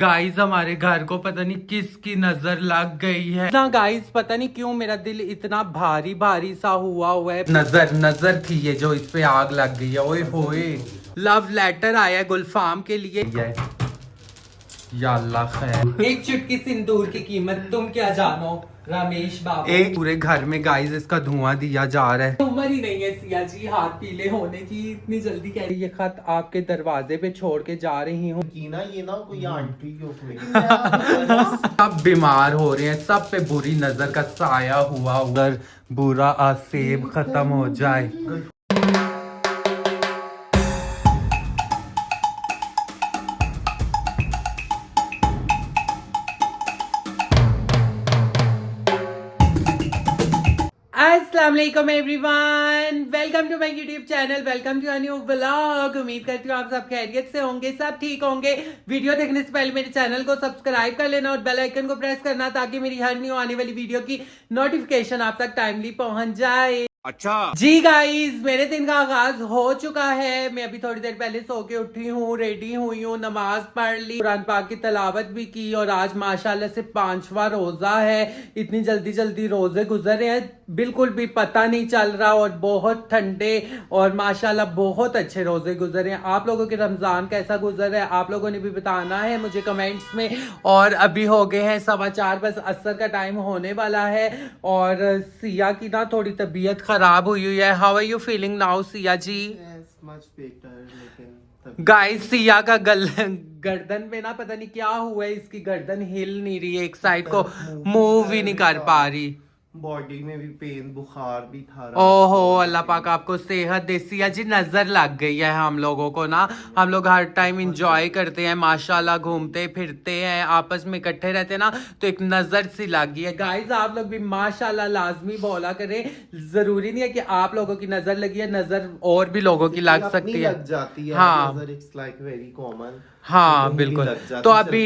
Guys हमारे घर को पता नहीं किसकी नजर लग गई है ना। गाइस पता नहीं क्यों मेरा दिल इतना भारी भारी सा हुआ है। नजर नजर थी ये जो इस पे आग लग गई है। ओए होए, लव लेटर आया है गुलफाम के लिए। या अल्लाह खैर। एक चुटकी सिंदूर की कीमत तुम क्या जानो रमेश बाबू। एक पूरे घर में गाइस इसका धुआं दिया जा रहा है। उम्र ही नहीं है सिया जी हाथ पीले होने की, इतनी जल्दी क्या। ये खत आपके दरवाजे पे छोड़ के जा रही हूँ। ये ना कोई आंटी सब बीमार हो रहे हैं, सब पे बुरी नजर का साया हुआ। उधर बुरा आसेब खत्म हो जाए। अस्सलाम वालेकुम everyone, welcome to my YouTube channel, welcome to a new vlog. उम्मीद करती हूँ आप सब खैरियत से होंगे, सब ठीक होंगे। वीडियो देखने से पहले मेरे चैनल को सब्सक्राइब कर लेना और बेल आइकन को प्रेस करना ताकि मेरी हर न्यू आने वाली वीडियो की नोटिफिकेशन आप तक टाइमली पहुंच जाए। अच्छा जी गाइस, मेरे दिन का आगाज हो चुका है। मैं अभी थोड़ी देर पहले सो के उठी हूँ, रेडी हुई हूँ, नमाज पढ़ ली, कुरान पाक की तलावत भी की और आज माशाल्लाह से 5वां रोजा है। इतनी जल्दी जल्दी रोजे गुजरे हैं, बिल्कुल भी पता नहीं चल रहा और बहुत ठंडे और माशाल्लाह बहुत अच्छे रोजे गुजरे हैं। आप लोगों के रमजान कैसा गुजर है आप लोगों ने भी बताना है मुझे कमेंट्स में। और अभी हो गए हैं 4:15, बस असर का टाइम होने वाला है और सिया की ना थोड़ी तबीयत खराब हुई है। How are you feeling now Siya ji? Guys Siya का गर्दन में ना पता नहीं क्या हुआ है, इसकी गर्दन हिल नहीं रही है, एक साइड को मूव ही नहीं कर पा रही। बॉडी में भी पेन, बुखार भी था। ओहो अल्लाह पाक आपको सेहत दे। सिया जी नजर लग गई है हम लोगों को ना। हम लोग हर टाइम इंजॉय करते हैं माशाल्लाह, घूमते फिरते हैं, आपस में इकट्ठे रहते हैं ना, तो एक नजर सी लग गई है। गाइस आप लोग भी माशाल्लाह लाजमी बोला करें, जरूरी नहीं है कि आप लोगों की नजर लगी है, नजर और भी लोगों की लग सकती है, लग जाती है। हाँ नजर इट्स लाइक वेरी कॉमन। हाँ बिल्कुल। तो अभी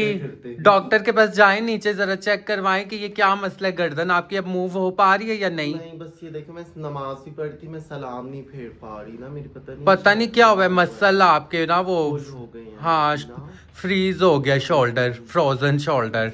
डॉक्टर के पास जाएं, नीचे जरा चेक करवाएं कि ये क्या मसला है, गर्दन आपकी अब मूव हो पा रही है या नहीं। नहीं बस ये देखो, मैं नमाज भी पढ़ती, मैं सलाम नहीं फेर पा रही ना, मेरी पता नहीं क्या हुआ है, मसल आपके ना वो हो गए हैं। हाँ फ्रीज हो गया शोल्डर, फ्रोजन शोल्डर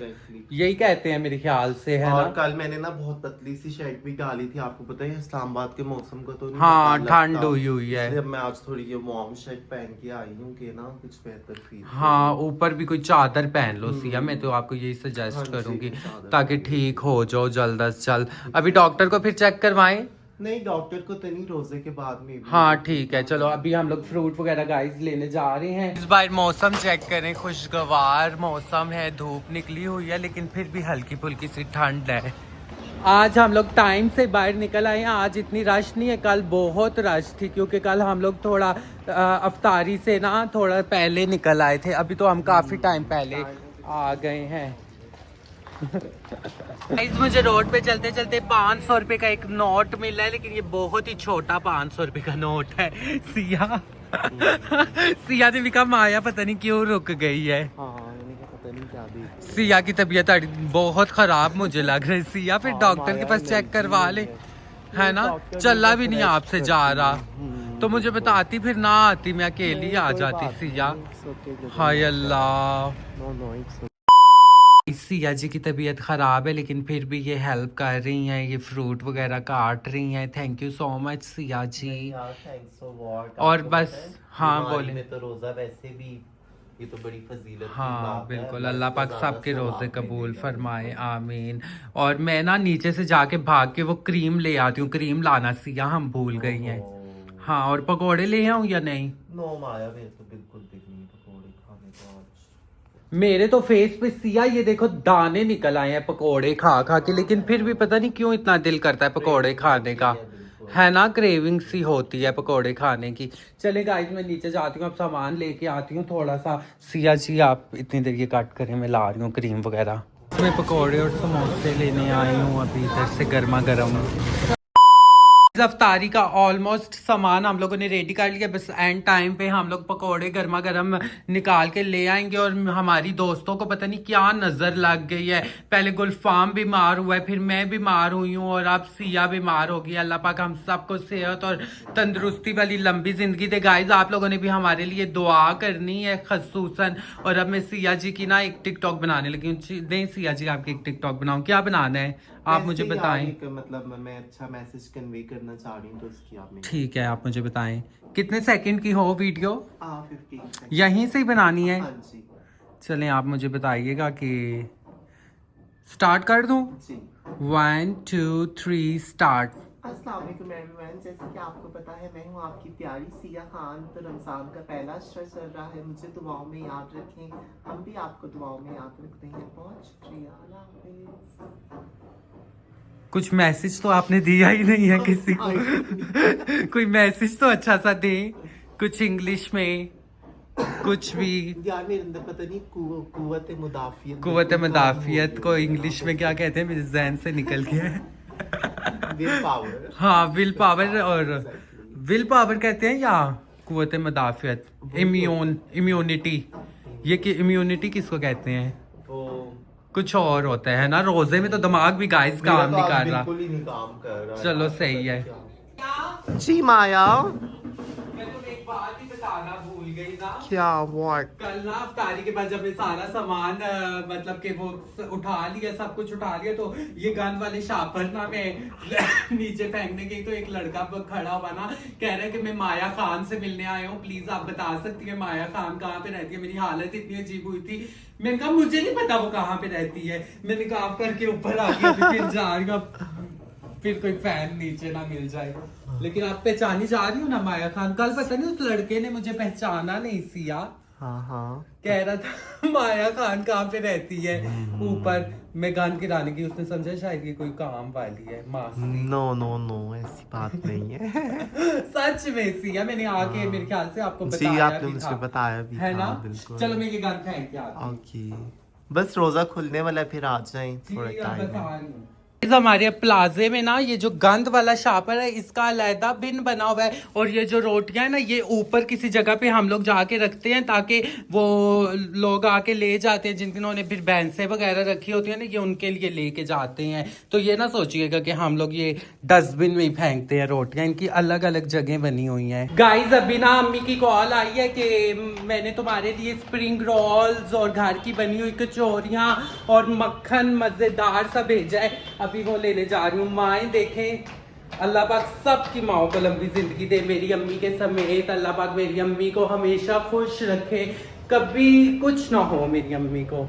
यही कहते हैं मेरे ख्याल से, है और ना। कल मैंने ना बहुत पतली सी शर्ट भी डाली थी, आपको पता है इस्लामाबाद के मौसम का तो नहीं हाँ पता ठंड लगता। हुई है, इसलिए मैं आज थोड़ी ये वार्म शर्ट पहन के आई हूँ कि ना कुछ बेहतर फील। हाँ ऊपर भी कोई चादर पहन लो सिया, मैं तो आपको यही सजेस्ट करूंगी ताकि ठीक हो जाओ जल्द अज जल्द। अभी डॉक्टर को फिर चेक करवाएं। नहीं डॉक्टर को तो नहीं, रोजे के बाद में। हाँ ठीक है, चलो अभी हम लोग फ्रूट वगैरह गाइस लेने जा रहे हैं। इस बार मौसम चेक करें, खुशगवार मौसम है, धूप निकली हुई है लेकिन फिर भी हल्की फुल्की सी ठंड है। आज हम लोग टाइम से बाहर निकल आए हैं, आज इतनी रश नहीं है, कल बहुत रश थी क्योंकि कल हम लोग थोड़ा अफ्तारी से ना थोड़ा पहले निकल आए थे। अभी तो हम काफी टाइम पहले आ गए हैं। मुझे रोड पे चलते चलते 500 रुपए का एक नोट मिला है, लेकिन ये बहुत ही छोटा 500 रुपए का नोट है। सिया सिया ने भी कहा माया पता नहीं क्यों रुक गई है। सिया की तबीयत बहुत खराब मुझे लग रही है। सिया फिर डॉक्टर के पास चेक करवा ले, है ना। चला भी नहीं आपसे जा रहा तो मुझे बताती, फिर ना आती, मैं अकेली आ जाती। सिया हाय अल्लाह। सिया जी की तबीयत ख़राब है लेकिन फिर भी ये हेल्प कर रही हैं, ये फ्रूट वगैरह काट रही हैं। Thank you so much Siya ji. और बस हाँ बोले में तो रोजा वैसे भी ये तो बड़ी फजीलत की हाँ बात है। बिल्कुल, अल्लाह पाक सबके रोजे कबूल फरमाए, आमीन। और मैं ना नीचे से जाके भाग के वो क्रीम ले आती हूँ, क्रीम लाना सिया हम भूल गई हैं। हाँ और पकौड़े ले आऊँ या नहीं? नो माया मेरे तो बिल्कुल दिल नहीं पकौड़े खाने को आज। मेरे तो फेस पे सिया ये देखो दाने निकल आए हैं पकोड़े खा खा के, लेकिन फिर भी पता नहीं क्यों इतना दिल करता है पकोड़े खाने का, है ना। क्रेविंग सी होती है पकोड़े खाने की। चले गाइस मैं नीचे जाती हूँ, अब सामान लेके आती हूँ थोड़ा सा। सिया जी आप इतनी देर ये कट करें, मैं ला रही हूँ क्रीम वगैरह। मैं पकोड़े और समोसे लेने आई हूँ अभी इधर से गर्मा गर्म। अफ्तारी का ऑलमोस्ट सामान हम लोगों ने रेडी कर लिया, बस एंड टाइम पे हम लोग पकोड़े गर्मा गर्म निकाल के ले आएंगे। और हमारी दोस्तों को पता नहीं क्या नजर लग गई है, पहले गुलफाम बीमार हुआ है, फिर मैं बीमार हुई हूँ और अब सिया बीमार हो गई। अल्लाह पाक हम सबको सेहत और तंदुरुस्ती वाली लंबी जिंदगी दे। गाइज आप लोगों ने भी हमारे लिए दुआ करनी है खसूसन। और अब मैं सिया जी की ना एक टिकटॉक बनाने लगी हूँ। दें सिया जी आपकी एक टिकटॉक बनाऊँ, क्या बनाना है आप मुझे बताएं। मतलब मैं अच्छा मैसेज कन्वे करना चाह रही हूँ तो उसकी आप ठीक है, आप मुझे बताएं कितने सेकंड की हो वीडियो। 15 यहीं से ही बनानी है। हाँ जी चलें आप मुझे बताइएगा कि स्टार्ट कर दूं। जी। 1 2 3 स्टार्ट। अस्सलाम वालेकुम एवरीवन, जैसे कि आपको पता है मैं हूँ आपकी प्यारी सिया खान। तो रमज़ान का पहला अशरा चल रहा है, मुझे दुआओं में याद रखें, हम भी आपको दुआओं में याद रखते हैं। बहुत शुक्रिया, अल्लाह हाफ़िज़। कुछ मैसेज तो आपने दिया ही नहीं है किसी को। कोई मैसेज तो अच्छा सा दे, कुछ इंग्लिश में, कुछ भी। यार मेरे अंदर पता नहीं कुव्वत मुदाफियत, कुव्वत मुदाफियत को इंग्लिश में क्या कहते हैं, मेरे जहन से निकल गया है। Will power. हाँ विल पावर, और विल पावर कहते हैं या कुव्वत मुदाफियत, इम्यूनिटी। ये कि इम्यूनिटी किसको कहते हैं, वो कुछ और होता है ना। रोजे में तो दिमाग भी गाइस काम नहीं कर रहा। बिल्कुल ही नहीं काम कर रहा। चलो सही है। जी माया मैं तो एक बात ही बताना भूल गई ना। क्या व्हाट? कल ना अफ्तारी के बाद जब मैं सारा सामान मतलब कि वो उठा लिया, सब कुछ उठा लिया, तो ये गन वाले शापर ना मैं नीचे फेंकने गई तो एक लड़का खड़ा हुआ ना, कह रहा है कि मैं माया खान से मिलने आया हूँ, प्लीज आप बता सकती है माया खान कहाँ पे रहती है। मेरी हालत इतनी अजीब हुई थी, मैंने कहा मुझे नहीं पता वो कहाँ पे रहती है। मैंने कहा करके ऊपर आ गई, फिर जा रही हूँ, फिर कोई फैन नीचे ना मिल जाए। लेकिन आप पहचानी जा रही हो ना माया खान। कल पता नहीं उस लड़के ने मुझे पहचाना नहीं सिया, हाँ कह रहा था माया खान कहाँ पे रहती है ऊपर। मैं गान गिराने की, उसने समझा शायद ये कोई काम वाली है मासी। नो ऐसी बात नहीं है। सच में सिया, मैंने आके मेरे ख्याल से आपको जी बताया आपने भी मुझे था, बताया भी है था, ना। बिल्कुल। चलो मैं ये गान फेंक के आती हूँ। ओके, बस रोजा खुलने वाला है, फिर आ जाएं, थोड़ा ठीक है, टाइम बस है। आ रही हूँ। हमारे प्लाजे में ना ये जो गंद वाला शापर है, इसका अलहदा बिन बना हुआ है। और ये जो रोटियां है ना, ये ऊपर किसी जगह पे हम लोग जाके रखते हैं, ताकि वो लोग आके ले जाते हैं जिन्होंने फिर भैंसें वगैरह रखी होती है ना, ये उनके लिए लेके जाते हैं। तो ये ना सोचिएगा कि हम लोग ये डस्टबिन में ही फेंकते हैं रोटियां, इनकी अलग अलग जगह बनी हुई हैं। गाइस अभी ना अम्मी की कॉल आई है कि मैंने तुम्हारे लिए स्प्रिंग रोल्स और घर की बनी हुई कचौरियां और मक्खन मजेदार सा भेजा है, अभी वो लेने जा रही हूँ। माएँ देखें, अल्लाह पाक सबकी माओ को लंबी जिंदगी दे, मेरी अम्मी के समेत। अल्लाह पाक मेरी अम्मी को हमेशा खुश रखे, कभी कुछ ना हो मेरी अम्मी को,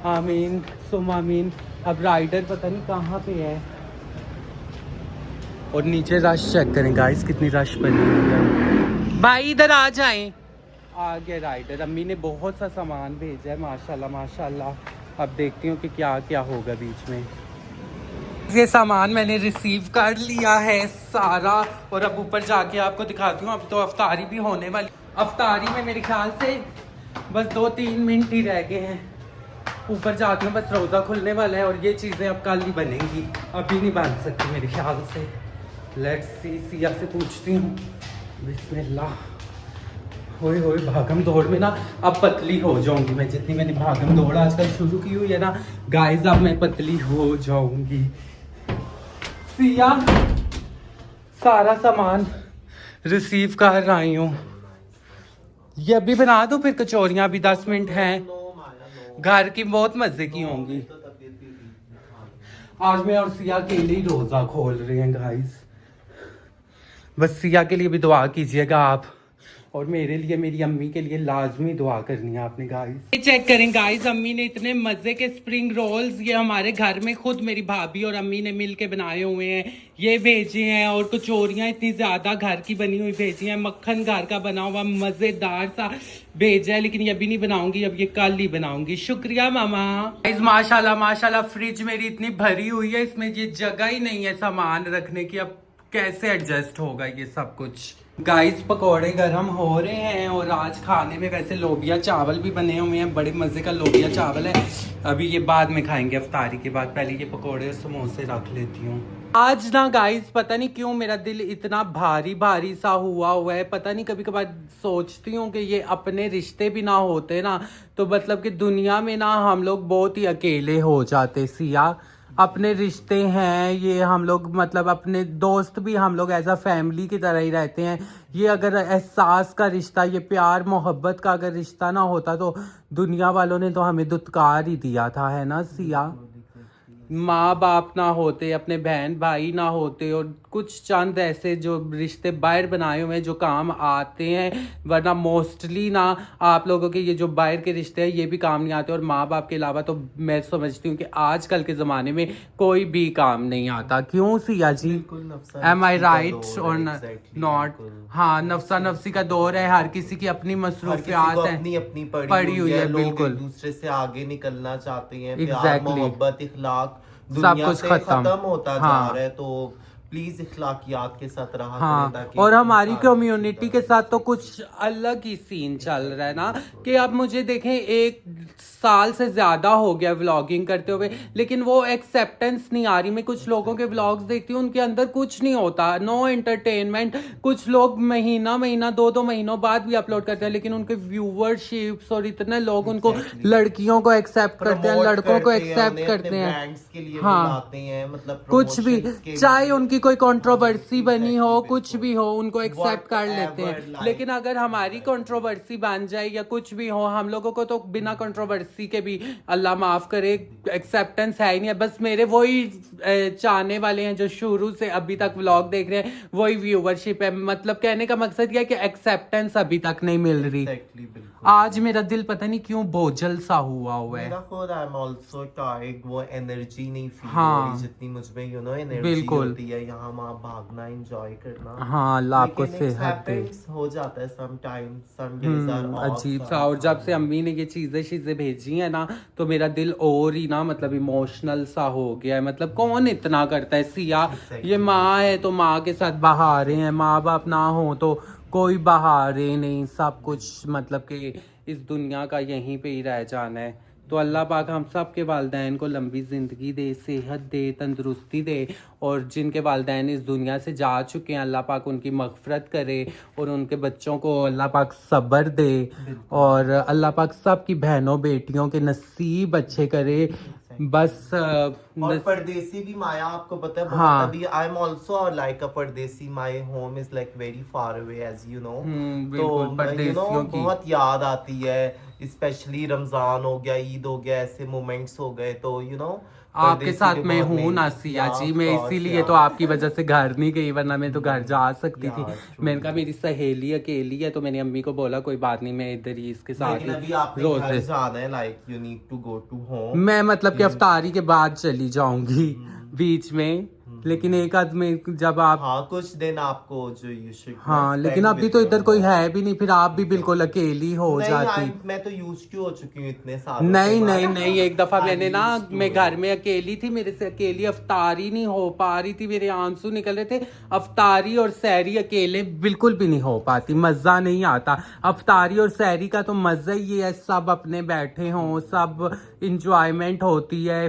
आमीन सुम आमीन। अब राइडर पता नहीं कहाँ पे है। और नीचे रश चेक करें गाइस, कितनी रश बनी हुई है। भाई इधर आ जाएं। आ गया राइडर। अम्मी ने बहुत सा सामान भेजा है, माशाल्लाह माशाल्लाह। अब देखती हूँ कि क्या क्या होगा बीच में। ये सामान मैंने रिसीव कर लिया है सारा, और अब ऊपर जाके आपको दिखाती हूँ। अब तो अफ्तारी भी होने वाली, अफ्तारी में मेरे ख्याल से बस 2-3 मिनट ही रह गए हैं। ऊपर जाती हूँ, बस रोज़ा खुलने वाला है और ये चीज़ें अब कल ही बनेंगी, अभी नहीं बन सकती मेरे ख्याल से। लेट्स सी, सिया से पूछती हूँ। बिस्मिल्लाह। होए होए, भागम दौड़ में ना अब पतली हो जाऊंगी मैं, जितनी मैंने भागम दौड़ आजकल शुरू की हुई है ना गाइस, अब मैं पतली हो जाऊंगी। सिया सारा सामान रिसीव कर रही हूँ, ये अभी बना दूँ फिर कचौरियाँ, अभी 10 मिनट हैं। घर की बहुत मजे की होंगी। आज मैं और सिया अकेले ही रोजा खोल रहे हैं गाइस। बस सिया के लिए भी दुआ कीजिएगा आप, और मेरे लिए, मेरी अम्मी के लिए लाजमी दुआ करनी है आपने गाइस। ये चेक करें गाइस, अम्मी ने इतने मजे के स्प्रिंग रोल्स, ये हमारे घर में खुद मेरी भाभी और अम्मी ने मिल के बनाए हुए हैं, ये भेजे हैं। और कचौरियाँ इतनी ज्यादा घर की बनी हुई भेजी हैं, मक्खन घर का बना हुआ मजेदार सा भेजा है, लेकिन ये अभी नहीं बनाऊंगी, अब ये कल ही बनाऊंगी। शुक्रिया मामा। गाइस माशाल्लाह माशाल्लाह, फ्रिज मेरी इतनी भरी हुई है, इसमें ये जगह ही नहीं है सामान रखने की। अब कैसे एडजस्ट होगा ये सब कुछ। गाइस पकोड़े गरम हो रहे हैं, और आज खाने में वैसे लोबिया चावल भी बने हुए हैं, बड़े मजे का लोबिया चावल है। अभी ये बाद में खाएंगे अफ्तारी के बाद, पहले ये पकोड़े और समोसे रख लेती हूँ। आज ना गाइस पता नहीं क्यों मेरा दिल इतना भारी भारी सा हुआ है। पता नहीं, कभी कभार सोचती हूँ कि ये अपने रिश्ते भी ना होते ना तो मतलब कि दुनिया में ना हम लोग बहुत ही अकेले हो जाते। सिया, अपने रिश्ते हैं ये, हम लोग मतलब अपने दोस्त भी हम लोग एज अ फैमिली की तरह ही रहते हैं। ये अगर एहसास का रिश्ता, ये प्यार मोहब्बत का अगर रिश्ता ना होता तो दुनिया वालों ने तो हमें दुत्कार ही दिया था, है ना सिया। माँ बाप ना होते, अपने बहन भाई ना होते, और कुछ चंद ऐसे जो रिश्ते बाहर बनाए हुए हैं जो काम आते हैं, वरना मोस्टली ना आप लोगों के ये जो बाहर के रिश्ते हैं ये भी काम नहीं आते। और माँ बाप के अलावा तो मैं समझती हूँ कि आजकल के ज़माने में कोई भी काम नहीं आता। क्यों सिया जी, एम आई राइट और नॉट? हाँ, नफसा नफसी का दौर है, हर किसी की अपनी मसरूफियात है, अपनी अपनी पड़ी हुई है। लोग बिल्कुल, एक दूसरे से आगे निकलना चाहते हैं, प्यार Exactly. मोहब्बत इखलाक सब दुनिया कुछ से खत्म होता जा हाँ। रहा है। तो प्लीज इखलाकियात के साथ रहा करें हाँ, ताकि और हमारी इंसान कम्युनिटी के साथ तो कुछ अलग ही सीन चल रहा है ना कि अब मुझे देखें 1 साल से ज़्यादा हो गया व्लॉगिंग करते हुए, लेकिन वो एक्सेप्टेंस नहीं आ रही। मैं कुछ लोगों के व्लॉग्स देखती हूँ, उनके अंदर कुछ नहीं होता, नो एंटरटेनमेंट। कुछ लोग महीना महीना 2-2 महीनों बाद भी अपलोड करते हैं, लेकिन उनके व्यूवरशिप्स और इतने लोग उनको लड़कियों को एक्सेप्ट करते हैं, लड़कों को एक्सेप्ट करते हैं, ब्रांड्स के लिए हाँ, बुलाते हैं, मतलब कुछ भी, promotions के चाहे लिए। उनकी कोई कंट्रोवर्सी बनी हो, Exactly, कुछ भी हो, उनको एक्सेप्ट कर लेते हैं। like लेकिन अगर हमारी कंट्रोवर्सी बन जाए या कुछ भी हो, हम लोगों को तो बिना कंट्रोवर्सी के भी अल्लाह माफ करे एक्सेप्टेंस है ही नहीं है। बस मेरे वही चाहने वाले हैं जो शुरू से अभी तक व्लॉग देख रहे हैं, वही व्यूवरशिप है। मतलब कहने का मकसद यह है कि एक्सेप्टेंस अभी तक नहीं मिल रही। Exactly, बिल्कुल। आज मेरा दिल पता नहीं क्यों बोझल सा हुआ है। मेरा खुद आई एम आल्सो टायर्ड, वो एनर्जी नहीं फील हाँ, हो रही जितनी मुझ में एनर्जी बिल्कुल होती है यहाँ वहाँ भागना, एंजॉय करना। हाँ, अल्लाह आपको लेकिन सेहत दे। acceptance हो जाता है sometime, some days are off, अजीब सा। और जब से अम्मी ने ये चीजें भेजी है ना तो मेरा दिल और ही ना मतलब इमोशनल सा हो गया है। मतलब कौन इतना करता है सिया, ये माँ है तो माँ के साथ बहारे हैं, माँ बाप ना हो तो कोई बहारे नहीं, सब कुछ मतलब कि इस दुनिया का यहीं पे ही रह जाना है। तो अल्लाह पाक हम सब के वालिदैन को लंबी ज़िंदगी दे, सेहत दे, तंदुरुस्ती दे, और जिनके वालिदैन इस दुनिया से जा चुके हैं अल्लाह पाक उनकी मग़फ़िरत करे, और उनके बच्चों को अल्लाह पाक सब्र दे, और अल्लाह पाक सब की बहनों बेटियों के नसीब अच्छे करे। बस और परदेसी भी माया, आपको पता है बहुत। हाँ, अभी I am also like a pardesi, my home is like very far away as you know. बिल्कुल, तो परदेसियों की बहुत याद आती है, स्पेशली रमजान हो गया, ईद हो गया, ऐसे मोमेंट्स हो गए तो आपके साथ मैं हूँ ना सिया जी, मैं इसीलिए तो आपकी वजह से घर नहीं गई, वरना मैं तो घर जा सकती थी। मैंने कहा मेरी सहेली अकेली है तो मैंने अम्मी को बोला कोई बात नहीं, मैं इधर ही इसके साथ लेकिन अभी आपने घर जाना है, like you need to go to home. मैं मतलब कि अफ्तारी के बाद चली जाऊंगी बीच में, लेकिन एक आध में जब आप कुछ दिन आपको जो यू शुड हाँ, लेकिन अभी तो इधर कोई है भी नहीं, फिर आप भी बिल्कुल अकेली हो जाती। मैं तो यूज्ड टू हो चुकी हूँ इतने साल। नहीं, एक दफा मैंने ना, मैं घर में अकेली थी, मेरे से अकेली अफ्तारी नहीं हो पा रही थी, मेरे आंसू निकल रहे थे। अफ्तारी और सहरी अकेले बिल्कुल भी नहीं हो पाती, मजा नहीं आता। अफ्तारी और सहरी का तो मजा ही है, सब अपने बैठे हों, सब इंजॉयमेंट होती है।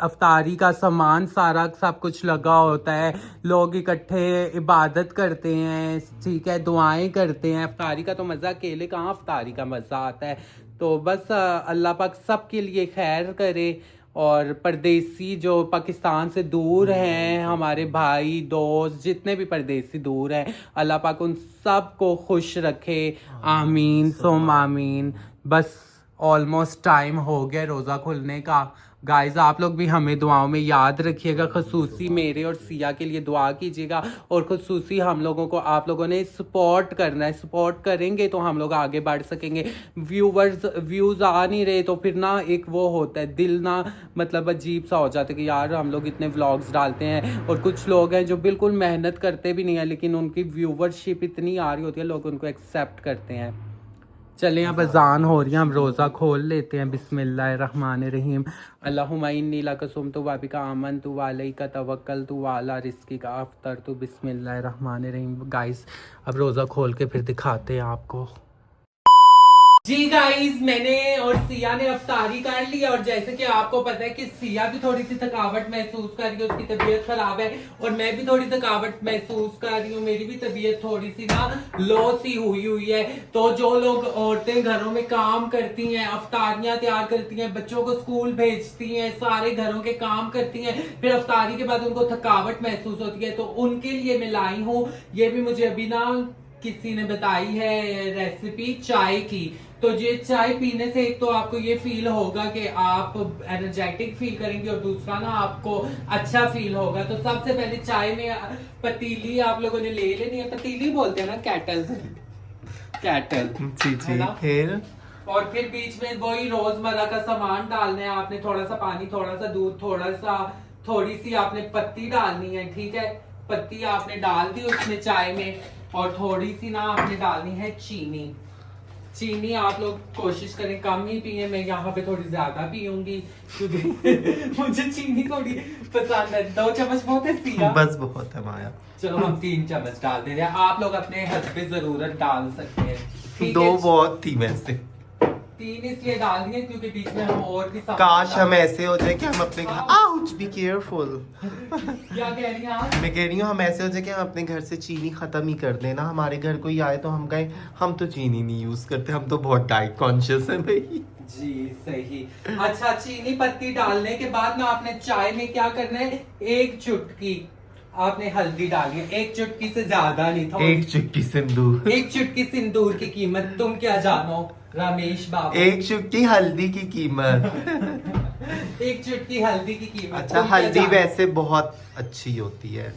अफ्तारी का सामान सारा सब कुछ लगा होता है, लोग इकट्ठे इबादत करते हैं, ठीक है, दुआएं करते हैं। अफ्तारी का तो मज़ा, अकेले कहाँ अफ्तारी का मज़ा आता है। तो बस अल्लाह पाक सब के लिए खैर करे। और परदेसी जो पाकिस्तान से दूर हैं, हमारे भाई दोस्त जितने भी परदेसी दूर हैं, अल्लाह पाक उन सब को खुश रखे, आमीन सोम आमीन। बस ऑलमोस्ट टाइम हो गया रोज़ा खुलने का। गाइस आप लोग भी हमें दुआओं में याद रखिएगा, खसूसी मेरे और सिया के लिए दुआ कीजिएगा, और खसूसी हम लोगों को आप लोगों ने सपोर्ट करना है। सपोर्ट करेंगे तो हम लोग आगे बढ़ सकेंगे। व्यूज़ आ नहीं रहे तो फिर ना एक वो होता है दिल ना, मतलब अजीब सा हो जाता है कि यार हम लोग इतने व्लॉग्स डालते हैं और कुछ लोग हैं जो बिल्कुल मेहनत करते भी नहीं है, लेकिन उनकी व्यूवरशिप इतनी आ रही होती है, लोग उनको एक्सेप्ट करते हैं। चलें अब अजान हो रही है, हम रोज़ा खोल लेते हैं। बिस्मिल्लाहिर्रहमानिर्रहीम। अल्लाहुम्मा इन्नी लका सुम्तु व बिका आमनतु व अलैका तवक्कलतु व अला रिज़्क़िका अफ़्तरतु। बिस्मिल्लाहिर्रहमानिर्रहीम। गाइस अब रोज़ा खोल के फिर दिखाते हैं आपको। जी गाइस, मैंने और सिया ने अफ्तारी कर ली और जैसे कि आपको पता है कि सिया भी थोड़ी सी थकावट महसूस कर रही है, उसकी तबीयत खराब है और मैं भी थोड़ी थकावट महसूस कर रही हूँ, मेरी भी तबीयत थोड़ी सी ना लो सी हुई है। तो जो लोग औरतें घरों में काम करती हैं, अफ्तारियां तैयार करती हैं, बच्चों को स्कूल भेजती हैं, सारे घरों के काम करती हैं, फिर अफ्तारी के बाद उनको थकावट महसूस होती है, तो उनके लिए मैं लाई हूँ। ये भी मुझे अभी ना किसी ने बताई है रेसिपी चाय की। तो ये चाय पीने से एक तो आपको ये फील होगा कि आप एनर्जेटिक फील करेंगे और दूसरा ना आपको अच्छा फील होगा। तो सबसे पहले चाय में पतीली आप लोगों ने ले लेनी है, पतीली बोलते हैं ना, कैटल कैटल जी है ना। फिर और फिर बीच में वही रोजमर्रा का सामान डालना है आपने, थोड़ा सा पानी, थोड़ा सा दूध, थोड़ी सी आपने पत्ती डालनी है, ठीक है। पत्ती आपने डाल दी उसमें चाय में और थोड़ी सी ना आपने डालनी है चीनी। चीनी आप लोग कोशिश करें कम ही पिए, मैं यहाँ पे थोड़ी ज्यादा पीऊंगी क्योंकि मुझे चीनी थोड़ी पसंद है। 2 चम्मच बहुत है सिया? बस बहुत है माया। चलो हम 3 चम्मच डाल दे रहे हैं, आप लोग अपने हस्बे जरूरत डाल सकते हैं, ठीक 2 है। बहुत थी वैसे। 3 इसलिए डाल दिए क्योंकि बीच में हम और भी काश हम ऐसे हो जाए कि हम अपने आउच बी केयरफुल। क्या कह रही हैं आप? मैं कह रही हूँ हम ऐसे हो जाए कि हम अपने घर से चीनी खत्म ही कर देना। हमारे घर कोई आए तो हम कहें हम तो चीनी नहीं यूज करते, हम तो बहुत डाइट कॉन्शियस है भाई। जी सही। अच्छा, चीनी पत्ती डालने के बाद ना आपने चाय में क्या करना है, 1 चुटकी आपने हल्दी डालनी है, 1 चुटकी से ज्यादा नहीं, थोड़ी 1 चुटकी सिंदूर। 1 चुटकी सिंदूर की कीमत तुम क्या जानो रमेश बाबू। 1 चुटकी हल्दी की कीमत। 1 चुटकी हल्दी की कीमत। अच्छा, तुम क्या हल्दी जानो? वैसे बहुत अच्छी होती है।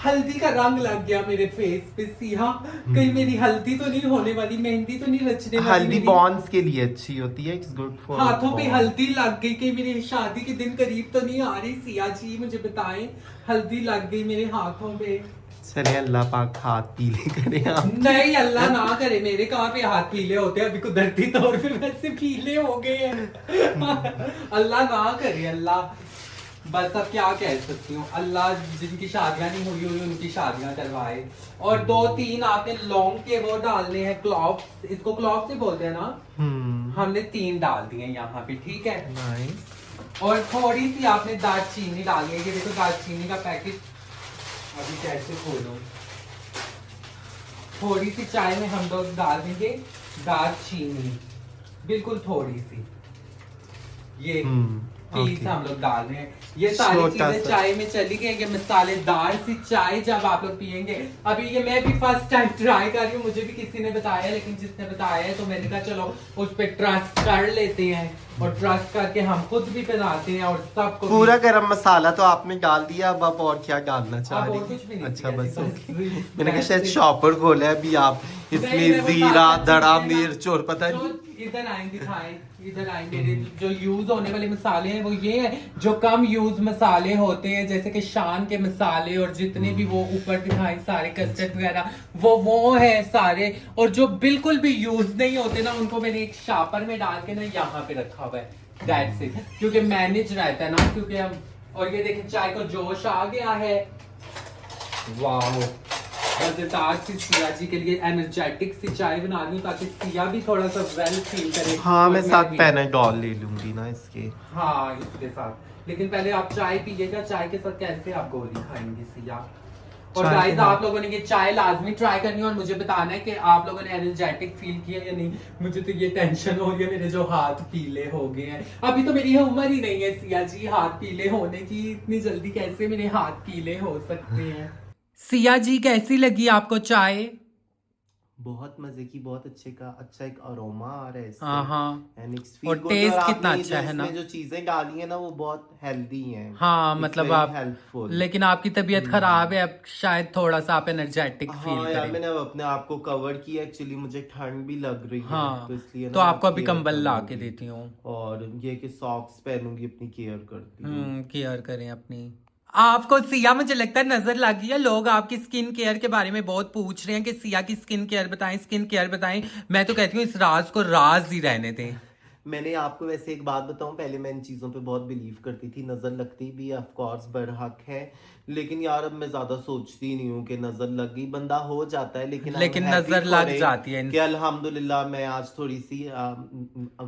हल्दी का रंग लग गया मेरे फेस पे सिया, कहीं मेरी हल्दी तो नहीं होने वाली, मेहंदी तो नहीं रचने वाली हल्दी मेरी? बॉन्स के लिए अच्छी होती है, इट्स गुड फॉर हाथों पे हल्दी लग गई, कहीं मेरी शादी के दिन करीब तो नहीं आ रही सिया जी, मुझे बताएं। हल्दी लग गई मेरे हाथों पे। चले अल्लाह पाक हाथ पीले करे आप। नहीं, अल्लाह ना करे, मेरे कहाँ पे हाथ पीले होते हैं, अभी कुदरती तौर पे वैसे पीले हो गए हैं। अल्लाह ना करे, अल्लाह। बस अब क्या कह सकती हूँ, अल्लाह जिनकी शादियां नहीं हुई उनकी शादियां करवाए। और 2-3 आपने लौंग के वो डालने हैं, क्लॉव्स, इसको क्लॉव्स से बोलते हैं ना। हमने 3 डाल दिए यहाँ पे, ठीक है। नाइस। और थोड़ी सी आपने दालचीनी डालनी है, ये देखो दालचीनी का पैकेट अभी कैसे खोलूं। थोड़ी सी चाय में हम लोग डाल देंगे दालचीनी, बिल्कुल थोड़ी सी, ये पीस हम लोग डाल रहे हैं। ये सारी चीजें चाय में चली गई, ये मसालेदार सी चाय जब आप लोग पियेंगे। अभी ये मैं भी फर्स्ट टाइम ट्राई कर रही हूँ, मुझे भी किसी ने बताया, लेकिन जिसने बताया है तो मैंने कहा चलो उस पर ट्रस्ट कर लेते हैं और ट्रस्ट करके हम खुद भी बनाते हैं और सबको। पूरा गरम मसाला तो आपने डाल दिया, अब आप और क्या डालना चाह अब और रही कुछ भी हैं? नहीं अच्छा किया, बस बस मैंने कहा शायद शॉपर खोला है अभी आप, नहीं, इसमें मैं वो जीरा सारा धड़ा चीज़ें ना- मिर्च और पता जो नहीं। इधर आए दिखाएं, इधर आए। मेरे जो यूज होने वाले मसाले हैं वो ये है, जो कम यूज मसाले होते हैं जैसे कि शान के मसाले और जितने भी वो ऊपर दिखाए सारे कस्टर्ड वगैरह, वो है सारे। और जो बिल्कुल भी यूज नहीं होते ना उनको मैंने एक शापर में डाल के ना यहाँ पे रखा हुआ है, दैट्स इट, क्योंकि मैनेज रहता है ना, क्योंकि हम। और ये देखें चाय को जोश आ गया है, वाह। मजेदार सी सिया जी के लिए एनर्जेटिक सी चाय बना रही हूँ ताकि सिया भी थोड़ा सा वेल फील करे। हाँ, मैं और साथ भी। पैनाडोल ले लूंगी ना इसके। हाँ, इसके साथ। लेकिन पहले आप चाय पीजिएगा, चाय के साथ कैसे आप गोली खाएंगे सिया। और चाय गाइस के आप लोगों ने ये चाय लाजमी ट्राई करनी है और मुझे बताना है कि आप लोगों ने एनर्जेटिक फील किया या नहीं। मुझे तो ये टेंशन हो रही है, मेरे जो हाथ पीले हो गए हैं। अभी तो मेरी उम्र ही नहीं है सिया जी हाथ पीले होने की, इतनी जल्दी कैसे मेरे हाथ पीले हो सकते हैं। सिया जी कैसी लगी आपको चाय? बहुत मजे की, बहुत अच्छा एक अरोमा आ रहा है इससे। हाँ। And it's और feel good। टेस्ट आपने कितना जो अच्छा है ना। इसमें जो चीजें डाली है ना वो बहुत हेल्दी हैं। हाँ, It's मतलब very आप helpful। लेकिन आपकी तबीयत खराब है, अब शायद थोड़ा सा आप एनर्जेटिक फील हाँ यार, करें। मैंने अब अपने आप को कवर किया, एक्चुअली मुझे ठंड भी लग रही है हाँ, तो इसलिए तो ना आपको मैं अभी care कंबल ला के करूंगी। देती हूँ। और ये कि सॉक्स पहनूंगी, अपनी केयर करती हूँ। केयर करें अपनी। आपको सिया मुझे लगता है नजर लग गई है, लोग आपकी स्किन केयर के बारे में बहुत पूछ रहे हैं कि सिया की स्किन केयर बताएं, स्किन केयर बताएं। मैं तो कहती हूँ इस राज को राज ही रहने दें। मैंने आपको वैसे एक बात बताऊं, पहले मैं इन चीज़ों पे बहुत बिलीव करती थी, नज़र लगती भी ऑफ कोर्स बरहक है, लेकिन यार अब मैं ज़्यादा सोचती नहीं हूँ कि नज़र लग गई, बंदा हो जाता है, लेकिन नजर लग जाती है कि अल्हम्दुलिल्लाह मैं आज थोड़ी सी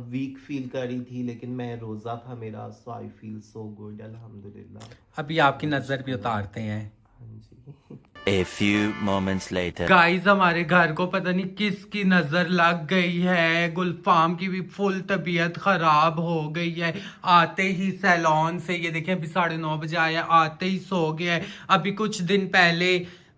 वीक फील कर रही थी, लेकिन मैं रोज़ा था मेरा, सो आई फील सो गुड अल्हम्दुलिल्लाह। अभी आपकी नजर भी उतारते हैं। हाँ जी। A few moments later. Guys हमारे घर को पता नहीं किसकी नजर लग गई है। गुलफाम की भी फुल तबीयत खराब हो गई है। आते ही सैलून से, ये देखें अभी 9:30 बजे आया, आते ही सो गया है। अभी कुछ दिन पहले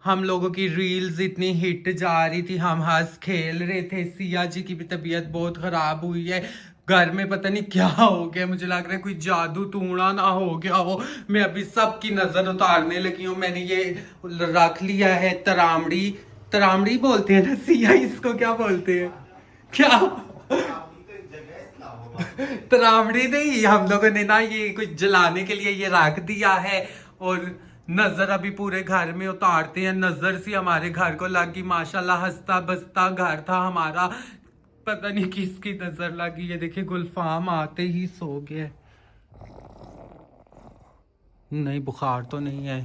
हम लोगों की रील्स इतनी हिट जा रही थी, हम हंस खेल रहे थे। सिया जी की भी तबीयत बहुत खराब हुई है। घर में पता नहीं क्या हो गया, मुझे लग रहा है कोई जादू टूणा ना हो गया हो। मैं अभी सबकी नजर उतारने लगी हूँ। मैंने ये रख लिया है तरामड़ी, तरामड़ी बोलते हैं ना सिया, इसको क्या बोलते हैं, क्या तरामड़ी नहीं, हम लोगों ने ना ये कुछ जलाने के लिए ये रख दिया है। और नजर अभी पूरे घर में उतारते हैं। नजर सी हमारे घर को लगी, माशाल्लाह हंसता बसता घर था हमारा, पता नहीं किसकी नजर लगी। ये देखिए गुलफाम आते ही सो गया। नहीं बुखार तो नहीं है,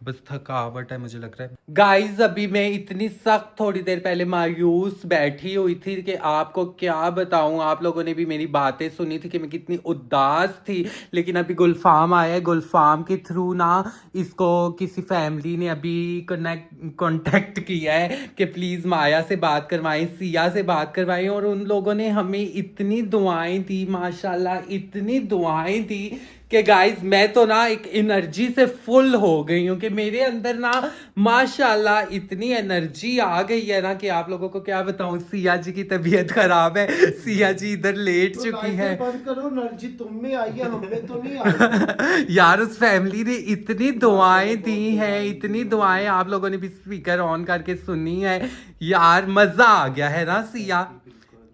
बस थकावट है मुझे लग रहा है। गाइस अभी मैं इतनी सख्त थोड़ी देर पहले मायूस बैठी हुई थी कि आपको क्या बताऊं। आप लोगों ने भी मेरी बातें सुनी थी कि मैं कितनी उदास थी, लेकिन अभी गुलफाम आया है। गुलफाम के थ्रू ना इसको किसी फैमिली ने अभी कांटेक्ट किया है कि प्लीज माया से बात करवाएं, सिया से बात करवाएं। और उन लोगों ने हमें इतनी दुआएं दी, माशाल्लाह इतनी दुआएं दी कि गाइस मैं तो ना एक एनर्जी से फुल हो गई हूँ कि मेरे अंदर ना माशाल्लाह इतनी एनर्जी आ गई है ना कि आप लोगों को क्या बताऊं। सिया जी की तबीयत खराब है, सिया जी इधर लेट तो चुकी है। बंद करो, एनर्जी तुम में आई है, हम में तो नहीं आई। यार उस फैमिली ने इतनी दुआएं दी हैं, इतनी दुआएं आप लोगों ने भी स्पीकर ऑन करके सुनी है। यार मजा आ गया है ना सिया,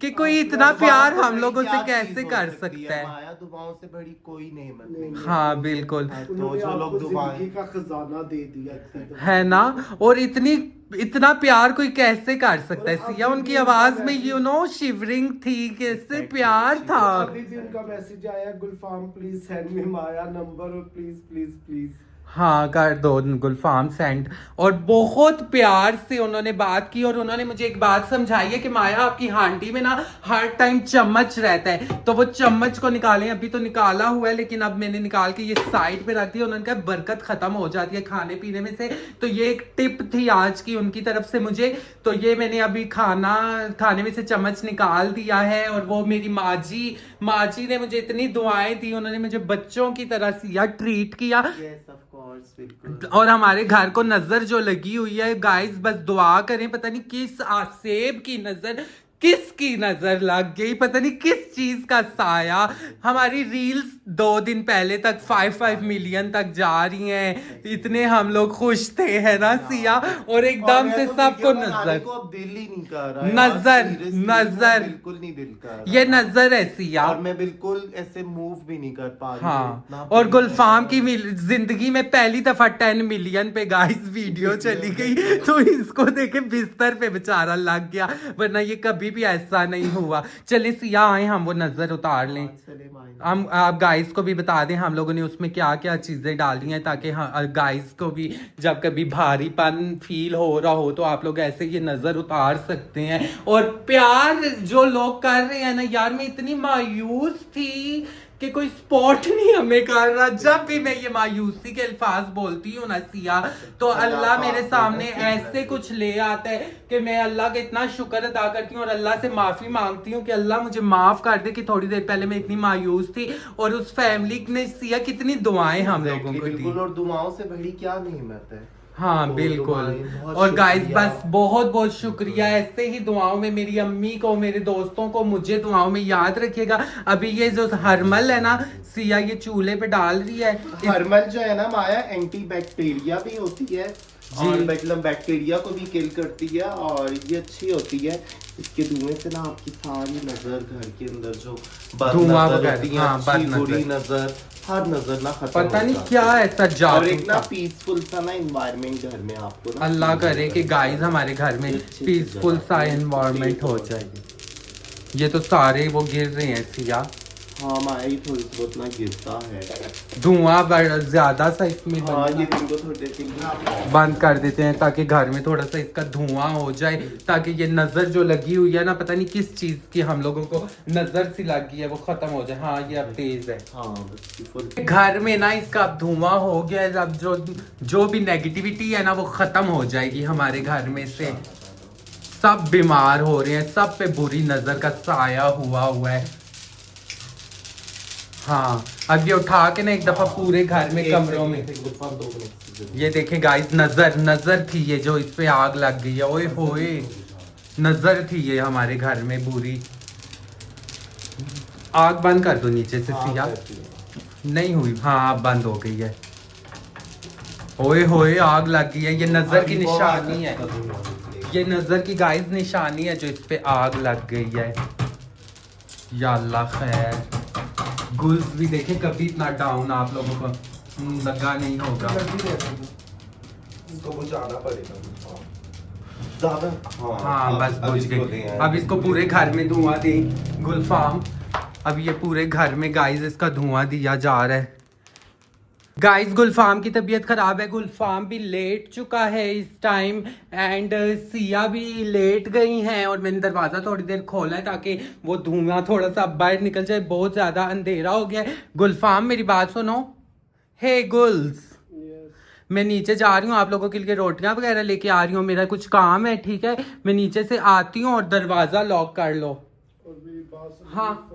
कि कोई इतना प्यार हम लोगों से कैसे कर सकता है। माया दुआओं से बड़ी कोई नेमत नहीं। हाँ बिल्कुल, तो उन्होंने जो लोग आपको दुआएं जिंदगी का खजाना दे दिया है ना। और इतना प्यार कोई कैसे कर सकता है। और सिया अभी उनकी भी आवाज में उनका शिवरिंग थी, कैसे प्यार था। अभी भी उनका मैसेज आया, Gulfam please send me Maya number, और प्लीज प्लीज प्लीज। हाँ कर दो गुलफाम सेंड। और बहुत प्यार से उन्होंने बात की और उन्होंने मुझे एक बात समझाई है कि माया आपकी हांडी में ना हर टाइम चम्मच रहता है, तो वो चम्मच को निकालें। अभी तो निकाला हुआ है, लेकिन अब मैंने निकाल के ये साइड पे रख दिया। उन्होंने कहा बरकत खत्म हो जाती है खाने पीने में से, तो ये एक टिप थी आज की उनकी तरफ से मुझे। तो ये मैंने अभी खाने में से चम्मच निकाल दिया है। और वो मेरी माँ जी ने मुझे इतनी दुआएं दी, उन्होंने मुझे बच्चों की तरह सिया ट्रीट किया। और हमारे घर को नजर जो लगी हुई है गाइस, बस दुआ करें, पता नहीं किस आसेब की नजर, किसकी नजर लग गई, पता नहीं किस चीज का साया। हमारी रील्स 2 दिन पहले तक 5 मिलियन तक जा रही हैं, इतने हम लोग खुश थे, है ना सिया। और एकदम से सबको नजर को अब दिल ही नहीं कर रहा है। नजर बिल्कुल नहीं दिल कर रहा। ये नजर है सिया, और मैं बिल्कुल ऐसे मूव भी नहीं कर पा रही। हाँ। और गुलफाम की जिंदगी में पहली दफा 10 मिलियन पे गाइस वीडियो चली गई, तो इसको देखे बिस्तर पे बेचारा लग गया, वरना ये कभी भी ऐसा नहीं हुआ। चले सिया आए हम वो नजर उतार लें। हम आप गाइस को भी बता दें हम लोगों ने उसमें क्या क्या चीजें डाली हैं, ताकि गाइस को भी जब कभी भारीपन फील हो रहा हो तो आप लोग ऐसे ये नजर उतार सकते हैं। और प्यार जो लोग कर रहे हैं ना यार, मैं इतनी मायूस थी कि कोई सपोर्ट नहीं हमें कर रहा। जब भी मैं ये मायूसी के अल्फाज बोलती हूँ ना सिया, तो अल्लाह मेरे सामने ऐसे कुछ ले आता है कि मैं अल्लाह का इतना शुक्र अदा करती हूँ और अल्लाह से माफी मांगती हूँ कि अल्लाह मुझे माफ कर दे कि थोड़ी देर पहले मैं इतनी मायूस थी। और उस फैमिली ने सिया कितनी दुआएं हम लोगों को दी। और दुआओं से बड़ी क्या नेमत है। हाँ बिल्कुल। और गाइस बस बहुत बहुत शुक्रिया, ऐसे ही दुआओं में मेरी अम्मी को, मेरे दोस्तों को, मुझे दुआओं में याद रखिएगा। अभी ये जो हरमल है ना सिया, ये चूल्हे पे डाल रही है। हरमल जो है ना माया, एंटी बैक्टीरिया भी होती है और मतलब बैक्टीरिया को भी किल करती है, और ये अच्छी होती है। इसके धुएं से ना आपकी सारी नजर, घर के अंदर जो बुरी नजर, हर नजर ना खत्म, पता नहीं क्या ऐसा जादू। और एक ना पीसफुल सा ना एनवायरनमेंट घर में आपको ना, अल्लाह करे कि गाइस हमारे घर में पीसफुल सा एनवायरनमेंट हो जाए। ये तो सारे वो गिर रहे हैं सिया। हाँ माया ही थोड़ी सी बहुत ना गिरता है। धुआं ज्यादा सा इसमें हाँ ये इनको थोड़े दिन बंद कर देते हैं ताकि घर में थोड़ा सा इसका धुआं हो जाए, ताकि ये नजर जो लगी हुई है ना, पता नहीं किस चीज की हम लोगों को नजर सी लगी है, वो खत्म हो जाए। हाँ ये अब तेज है। हाँ बस घर में ना इसका अब धुआं हो गया है, अब जो भी नेगेटिविटी है ना वो खत्म हो जाएगी हमारे घर में से। सब बीमार हो रहे हैं, सब पे बुरी नजर का साया हुआ है। हाँ अब ये उठा के ना एक दफा पूरे घर में कमरों में, ये देखे गाइस, नजर थी ये जो इस पे आग लग गई है। ओए होए, नजर थी ये हमारे घर में बुरी। आग बंद कर दो नीचे से सिया। नहीं हुई, हाँ अब बंद हो गई है। ओए होए, आग लग गई है। ये नजर की निशानी है, ये नजर की गाइस निशानी है जो इस पे आग लग गई है। या अल्लाह खैर। गुल्स भी देखे, कभी इतना डाउन आप लोगों को लगा नहीं होगा। इसको बुझाना पड़ेगा ज्यादा। हाँ बस बुझ गई। अब इसको पूरे घर में धुआं दें गुलफाम। अब ये पूरे घर में गाइस इसका धुआं दिया जा रहा है। गाइस गुलफाम की तबीयत खराब है, गुलफाम भी लेट चुका है इस टाइम, एंड सिया भी लेट गई हैं। और मैंने दरवाजा थोड़ी देर खोला है ताकि वो धुआं थोड़ा सा बाहर निकल जाए, बहुत ज्यादा अंधेरा हो गया है। गुलफाम मेरी बात सुनो। हे गुल्स, मैं नीचे जा रही हूँ, आप लोगों के लिए रोटियां वगैरह लेके आ रही हूँ, मेरा कुछ काम है, ठीक है? मैं नीचे से आती हूँ और दरवाजा लॉक कर लो। हाँ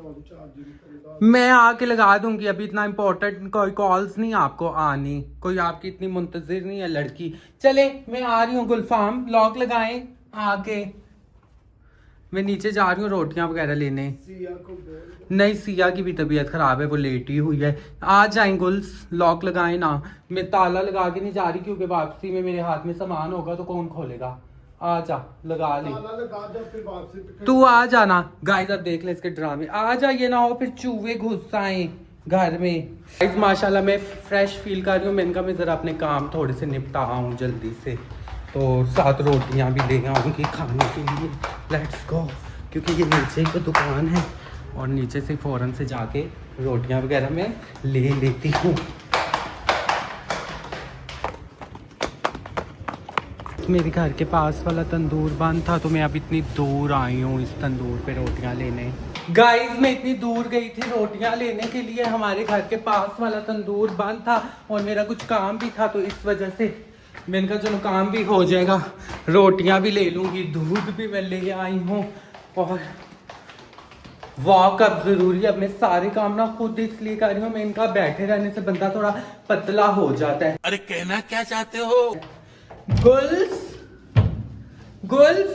मैं आके लगा दूंगी, अभी इतना इम्पोर्टेंट कोई कॉल्स नहीं आपको आनी, कोई आपकी इतनी मुंतजिर नहीं है लड़की। चले मैं आ रही हूँ गुलफाम, लॉक लगाएं आके। मैं नीचे जा रही हूँ रोटियां वगैरह लेने। नहीं सिया की भी तबीयत खराब है, वो लेटी हुई है। आ जाएं गुल्स, लॉक लगाएं ना। मैं ताला लगा के नहीं जा रही क्योंकि वापसी में मेरे हाथ में सामान होगा तो कौन खोलेगा। आ जा, लगा ले। तू आ जाना। गाइस अब देख ले इसके ड्रामे, आ जा, ये ना हो फिर चूहे घुस आए घर में। गाइस माशाल्लाह मैं फ्रेश फील कर रही हूँ। मैंने कहा मैं जरा अपने काम थोड़े से निपटा आऊँ जल्दी से, तो 7 रोटियां भी ले आऊँगी खाने के लिए। लेट्स गो, क्योंकि ये नीचे ही तो दुकान है और नीचे से फ़ौरन से जाके रोटियां वगैरह मैं ले लेती हूँ। मेरे घर के पास वाला तंदूर बंद था तो मैं अब इतनी दूर आई हूँ इस तंदूर पे रोटियां लेने। गाइस मैं इतनी दूर गई थी रोटियां लेने के लिए, हमारे घर के पास वाला तंदूर बंद था और मेरा कुछ काम भी था, तो इस वजह से मैंने कहा चलो काम भी हो जाएगा, रोटियां भी ले लूँगी, दूध भी मैं ले आई हूँ। और वॉक अब ज़रूरी है, अब मैं सारे काम ना खुद इसलिए कर रही हूँ। मैं इनका बैठे रहने से बंदा थोड़ा पतला हो जाता है। अरे कहना क्या चाहते हो? गुल्स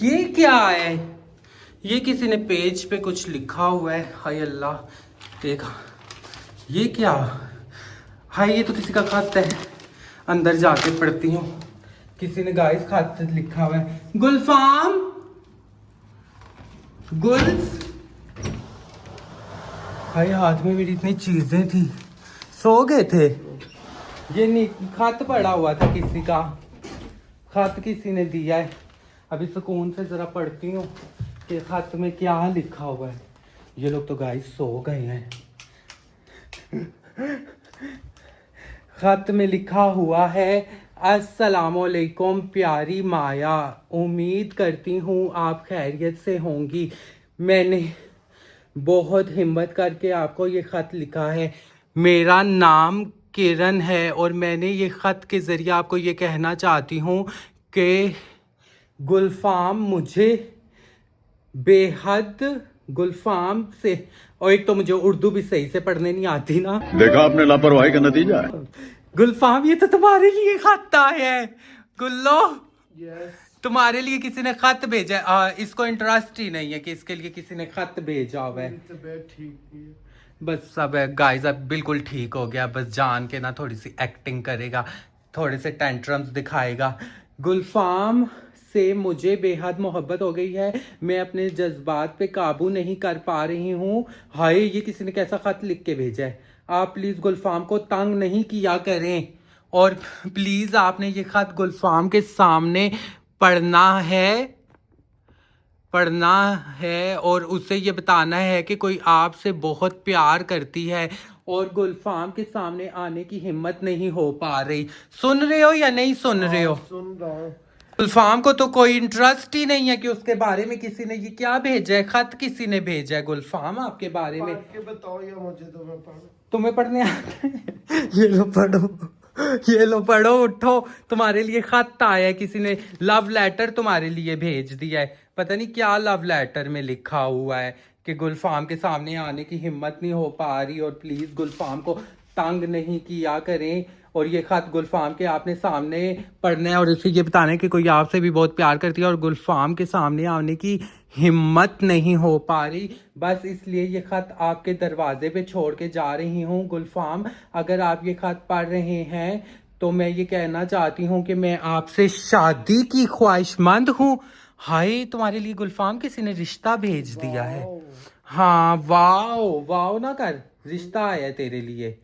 ये क्या है? ये किसी ने पेज पे कुछ लिखा हुआ है। हाय अल्लाह, देखा ये क्या? हाय ये तो किसी का खत है, अंदर जाके पढ़ती हूँ। किसी ने गाइस खत लिखा हुआ है। गुलफाम, गुल्स, हाय हाथ में मेरी इतनी चीजें थी, सो गए थे। ये खत पड़ा हुआ था, किसी का खत किसी ने दिया है। अभी सुकून से जरा पढ़ती हूँ कि खत में क्या लिखा हुआ है। ये लोग तो गाइस सो गए हैं। खत में लिखा हुआ है, अस्सलामुअलैकुम प्यारी माया, उम्मीद करती हूँ आप खैरियत से होंगी। मैंने बहुत हिम्मत करके आपको ये खत लिखा है। मेरा नाम किरण है और मैंने ये ख़त के ज़रिए आपको ये कहना चाहती हूँ कि गुलफाम मुझे बेहद गुलफाम से, और एक तो मुझे उर्दू भी सही से पढ़ने नहीं आती ना। देखा आपने लापरवाही का नतीजा है। गुलफाम ये तो तुम्हारे लिए खत आया है गुल्लो। तुम्हारे लिए किसी ने खत भेजा है। इसको इंटरेस्ट ही नहीं है कि इसके लिए किसी ने खत भेजा हुआ है। बस सब है गाइस, अब बिल्कुल ठीक हो गया। बस जान के ना थोड़ी सी एक्टिंग करेगा, थोड़े से टेंट्रम्स दिखाएगा। गुलफाम से मुझे बेहद मोहब्बत हो गई है, मैं अपने जज्बात पे काबू नहीं कर पा रही हूँ। हाय ये किसी ने कैसा खत लिख के भेजा है। आप प्लीज़ गुलफाम को तंग नहीं किया करें, और प्लीज़ आपने ये खत गुलफाम के सामने पढ़ना है। पढ़ना है और उससे ये बताना है कि कोई आपसे बहुत प्यार करती है और गुलफाम के सामने आने की हिम्मत नहीं हो पा रही। सुन रहे हो या नहीं सुन रहे हो? सुन रहा हूँ। गुलफाम को तो कोई इंटरेस्ट ही नहीं है कि उसके बारे में किसी ने ये क्या भेजा है, खत किसी ने भेजा है गुलफाम आपके बारे में। पढ़ के बताओ या मुझे तो मैं पढ़ूं। तुम्हें पढ़ने आता है? ये लो पढ़ो, ये लो पढ़ो, उठो, तुम्हारे लिए खत आया है, किसी ने लव लेटर तुम्हारे लिए भेज दिया है। पता नहीं क्या लव लेटर में लिखा हुआ है कि गुलफाम के सामने आने की हिम्मत नहीं हो पा रही और प्लीज गुलफाम को तंग नहीं किया करें। और ये खत गुलफाम के आपने सामने पढ़ना है और इसे ये बताना है कि कोई आपसे भी बहुत प्यार करती है और गुलफाम के सामने आने की हिम्मत नहीं हो पा रही। बस इसलिए ये खत आपके दरवाजे पे छोड़ के जा रही हूँ। गुलफाम, अगर आप ये खत पढ़ रहे हैं तो मैं ये कहना चाहती हूँ कि मैं आपसे शादी की ख्वाहिशमंद हूँ। हाय, तुम्हारे लिए गुलफाम किसी ने रिश्ता भेज दिया है। हाँ, वाओ वाओ ना कर, रिश्ता आया है तेरे लिए।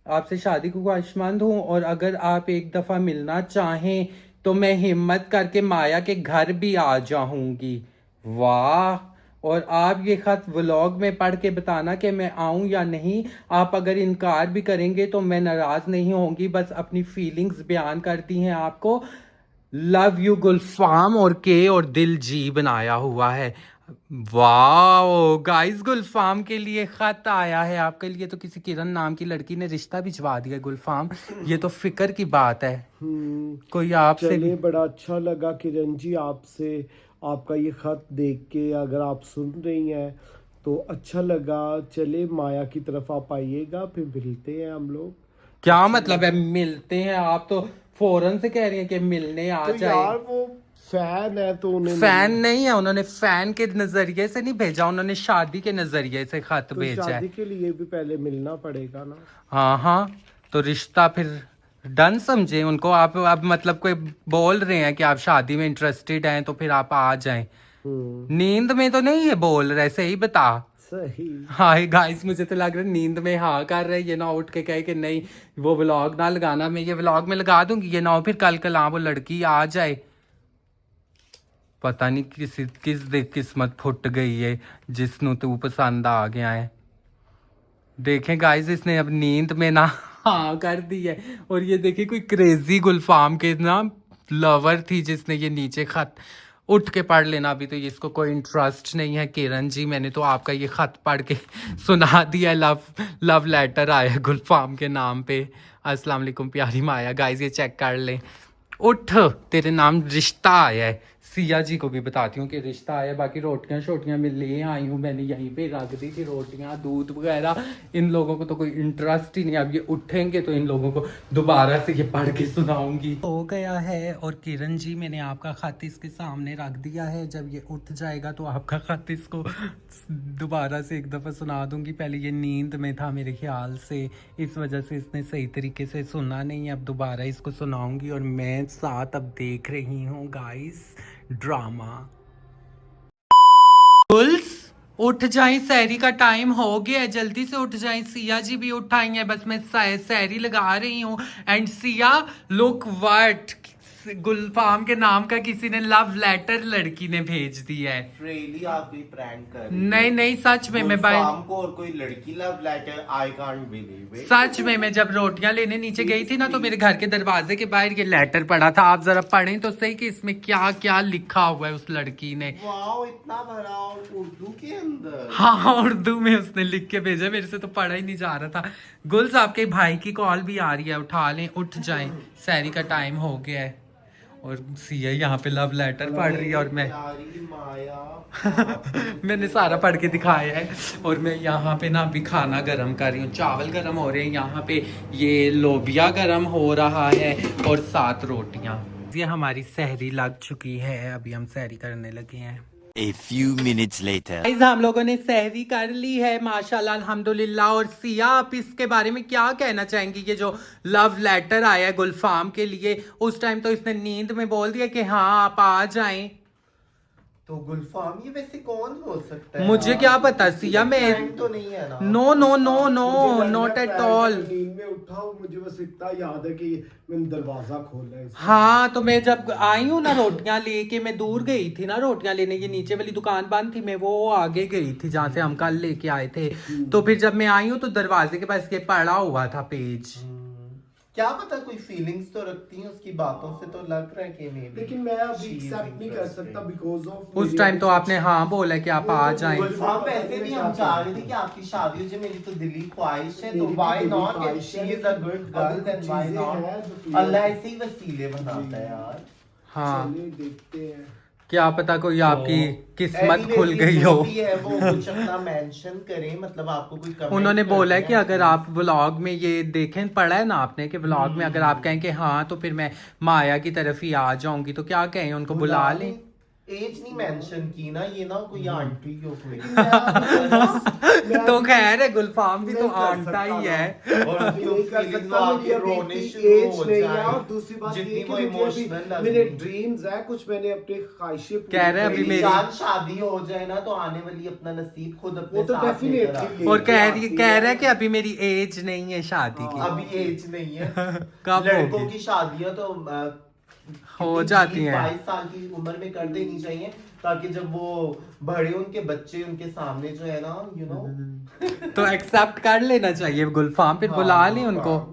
आपसे शादी को ख्वाहिशमंद हूँ और अगर आप एक दफ़ा मिलना चाहें तो मैं हिम्मत करके माया के घर भी आ जाऊंगी। वाह! और आप ये खत व्लॉग में पढ़ के बताना कि मैं आऊं या नहीं। आप अगर इनकार भी करेंगे तो मैं नाराज़ नहीं होंगी, बस अपनी फीलिंग्स बयान करती हैं आपको। लव यू गुलफाम और के और दिल जी बनाया हुआ है। वाओ गाइस, गुलफाम के लिए खत आया है। आपके लिए तो किसी किरण नाम की लड़की ने रिश्ता भिजवा दिया गुलफाम। ये तो फिक्र की बात है। कोई आपसे चलिए, बड़ा अच्छा लगा किरण जी आपसे, आपका ये खत देख के। अगर आप सुन रही हैं तो अच्छा लगा। चले, माया की तरफ आप आइएगा, फिर मिलते हैं हम लोग। क्या मतलब है मिलते हैं? आप तो फौरन से कह रही हैं कि मिलने आ तो जाए। यार वो फैन है तो उन्हें फैन नहीं है, उन्होंने फैन के नजरिए से नहीं भेजा, उन्होंने शादी के नजरिए से खत तो भेजा शादी है। के लिए भी पहले मिलना पड़ेगा ना। हाँ हाँ, तो रिश्ता फिर डन समझे उनको। आप अब मतलब कोई बोल रहे हैं कि आप शादी में इंटरेस्टेड हैं तो फिर आप आ जाएं। नींद में तो नहीं है बोल रहे, सही बता। सही। हाय गाइस, मुझे तो लग रहा है नींद में हाँ कर रहे, ये ना उठ के कहे कि नहीं वो व्लॉग ना लगाना। मैं ये व्लॉग में लगा दूंगी, ये ना हो फिर कल कल वो लड़की आ जाए। पता नहीं किस किस्मत फुट गई है जिसनु तू पसंद आ गया है। देखें गाइस, इसने अब नींद में ना हाँ कर दी है। और ये देखिए कोई क्रेजी गुलफाम के ना लवर थी जिसने ये नीचे खत उठ के पढ़ लेना। अभी तो इसको कोई इंटरेस्ट नहीं है। किरण जी, मैंने तो आपका ये खत पढ़ के सुना दिया। लव लेटर आया है गुलफाम के नाम पे। अस्सलाम वालेकुम प्यारी माया। गाइस ये चेक कर लें। उठ, तेरे नाम रिश्ता आया है। सिया जी को भी बताती हूँ कि रिश्ता आया। बाकी रोटियां शोटियां मैं ले आई हूँ, मैंने यहीं पे रख दी थी रोटियां दूध वगैरह। इन लोगों को तो कोई इंटरेस्ट ही नहीं। अब ये उठेंगे तो इन लोगों को दोबारा से ये पढ़ के सुनाऊंगी। हो गया है और किरण जी, मैंने आपका खत इसके सामने रख दिया है। जब ये उठ जाएगा तो आपका खत इसको दोबारा से एक दफ़ा सुना दूंगी। पहले ये नींद में था मेरे ख्याल से, इस वजह से इसने सही तरीके से सुना नहीं। अब दोबारा इसको सुनाऊंगी और मैं साथ अब देख रही हूँ गाइस ड्रामा। गुल्स, उठ जाएं, सहरी का टाइम हो गया है, जल्दी से उठ जाएं। सिया जी भी उठ आई हैं, बस मैं सहरी लगा रही हूँ। एंड सिया, लुक व्हाट, गुलफाम के नाम का किसी ने लव लेटर लड़की ने भेज दिया है। रियली आप कोई प्रैंक कर रही नहीं नहीं, सच में मैं गुलफाम को और कोई लड़की love letter, I can't believe it. सच में मैं जब रोटियां लेने नीचे गई थी ना तो मेरे घर के दरवाजे के बाहर ये लेटर पड़ा था। आप जरा पढ़ें तो सही कि इसमें क्या क्या लिखा हुआ है उस लड़की ने। वाओ, इतना भरा और उर्दू के अंदर। हाँ, उर्दू में उसने लिख के भेजा, मेरे से तो पढ़ा ही नहीं जा रहा था। गुल्स, आपके भाई की कॉल भी आ रही है, उठा लें, उठ जाएं, सहरी का टाइम हो गया है। और सिया यहाँ पे लव लेटर पढ़ रही है और मैं माया मैंने सारा पढ़ के दिखाया है। और मैं यहाँ पे ना अभी खाना गरम कर रही हूँ। चावल गरम हो रहे हैं यहाँ पे, ये लोबिया गरम हो रहा है और 7 रोटियाँ। ये हमारी सहरी लग चुकी है, अभी हम सहरी करने लगे हैं। A few minutes later. Guys, हम लोगों ने सहरी कर ली है माशाल्लाह अल्हम्दुलिल्लाह। और सिया, आप इसके बारे में क्या कहना चाहेंगी? ये जो लव लेटर आया है गुलफाम के लिए, उस टाइम तो इसने नींद में बोल दिया कि हाँ आप आ जाएं। तो गुलफाम ये वैसे कौन हो सकता है मुझे यार? क्या पता सिया, मैं Friend तो नहीं है ना? नो नो नो नो मुझे लग नॉट रहा एट है ऑल। नींद में उठा हूँ, मुझे बस इतना याद है कि मैंने दरवाजा खोला है इसलिए। हाँ तो मैं जब आई हूँ ना रोटियां लेके, मैं दूर गई थी ना रोटियां लेने, ये नीचे वाली दुकान बंद थी, मैं वो आगे गई थी जहाँ से हम कल लेके आए थे। तो फिर जब मैं आई हूँ तो दरवाजे के पास ये पड़ा हुआ था पेज। क्या पता कोई फीलिंग्स तो रखती है उसकी बातों से, तो लग रहा है कि maybe लेकिन मैं अभी she is एक्सेप्ट नहीं कर सकता interesting। बिकॉज ऑफ उस टाइम तो आपने हाँ बोला कि आप आ जाएं। गुलफाम वैसे भी हम चाह रहे थे कि आपकी शादी हो जाए, मेरी तो दिली ख्वाहिश है, तो why not if she is a good girl then why not। अल्लाह ऐसे ही वसीले बनाता है यार। हाँ चलिए देखते हैं। क्या पता कोई आपकी किस्मत Anyways, खुल ये गई जो हो। भी है वो कुछ अपना मेंशन करें, मतलब आपको कोई comment उन्होंने करना बोला है कि है अगर आप व्लॉग में ये देखें, पढ़ा है ना आपने कि व्लॉग में अगर आप कहें कि हाँ तो फिर मैं माया की तरफ ही आ जाऊंगी, तो क्या कहें, उनको बुला लें। एज नहीं मेंशन की ना, ये ना कोई आंटी हो कोई। तो खैर है, गुलफाम भी तो नहीं कर आंटा सकता ही है। और अभी नहीं कर feelings सकता, वो मेरी आके अभी रोने इतनी शुरू एज हो नहीं है। जाएं। और दूसरी बात जितनी ये कि वो मुझे emotional अभी लग मेरे रही। ड्रीम्स है, कुछ मैंने अपनी ख्वाहिशें पूरी कह रहे हैं अभी करी। मेरी- जान शादी हो जाए ना तो आने वाली अपना नसीब खुद अपने वो तो साथ लेकर definitely आए। और कह आती रहा है है। कि अभी मेरी एज नहीं है शादी की। अभी एज नहीं है। कब लड़कों होगी? की शादियां तो हो जाती हैं। 22 साल की उम्र में कर देनी चाहिए, ताकि जब वो बड़े उनके बच्चे उनके सामने जो है ना, यू नो। तो एक्सेप्ट कर लेना चाहिए गुलफाम, फिर बुला लें उनको।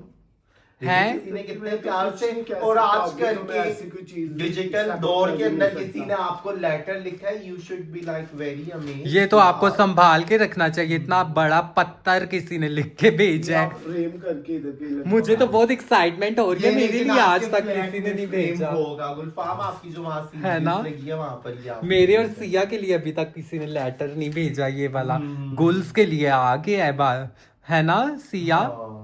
हैं? किसी ने कितने प्यार से, कुछ नहीं कह और सकता, आजकल अभी तो मैं ऐसी कोई के चीज डिजिटल accept दौर कर के ही अंदर नहीं किसी सकता। ने आपको लेटर लिखा है, you should be like very amazed. ये तो आपको संभाल के रखना चाहिए, इतना बड़ा पत्थर किसी ने लिख के भेजा है। फ्रेम करके इधर के लगा। मुझे तो बहुत एक्साइटमेंट हो रही है, मेरे लेकिन लिए आज आपके तक फ्लैट किसी ने में नहीं फ्रेम भेजा। होगा गुलफाम, आपकी जो वहाँ है ना? सीरीज लगी है वहाँ पर ही आप मेरे और सिया के लिए अभी तक किसी ने लेटर नहीं भेजा, ये वाला गुल्स के लिए आ गया है ना सिया? हाँ।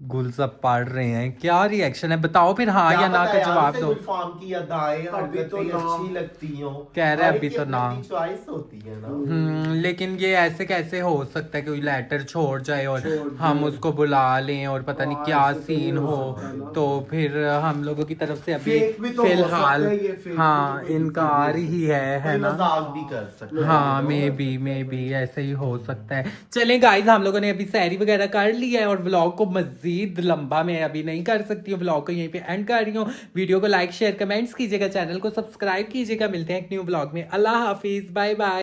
गुल्स अब पढ़ रहे हैं, क्या रिएक्शन है बताओ फिर, हाँ क्या या ना पता का यार, जवाब उसे दो। गुलफाम की अदाएं अभी तो हरकतें ना। अच्छी लगती हो, कह रहे हैं अभी तो ना। चॉइस होती है ना। लेकिन ये ऐसे कैसे हो सकता है कि कोई लेटर छोड़ जाए और छोड़ हम जाए। उसको बुला लें और पता नहीं हाँ, क्या ऐसे तो नहीं सीन हो हो, सकता ना। तो फिर हम लोगों की तरफ से अभी Fake भी तो हो फिलहाल सकता है, ये fake हाँ भी तो कोई इनकार ही है कोई ना? मजाक भी कर सकता है। हाँ मे बी ऐसे ही हो सकता है। चले गाइस, हम लोगों ने अभी सैरी वगैरह कर लिया है और व्लॉग को मजीद लंबा मैं अभी नहीं कर सकती हूँ, व्लॉग को यहीं पे एंड कर रही हूँ। वीडियो को लाइक शेयर कमेंट्स कीजिएगा, चैनल को सब्सक्राइब कीजिएगा। मिलते हैं एक न्यू व्लॉग में। अल्लाह हाफिज, बाय बाय।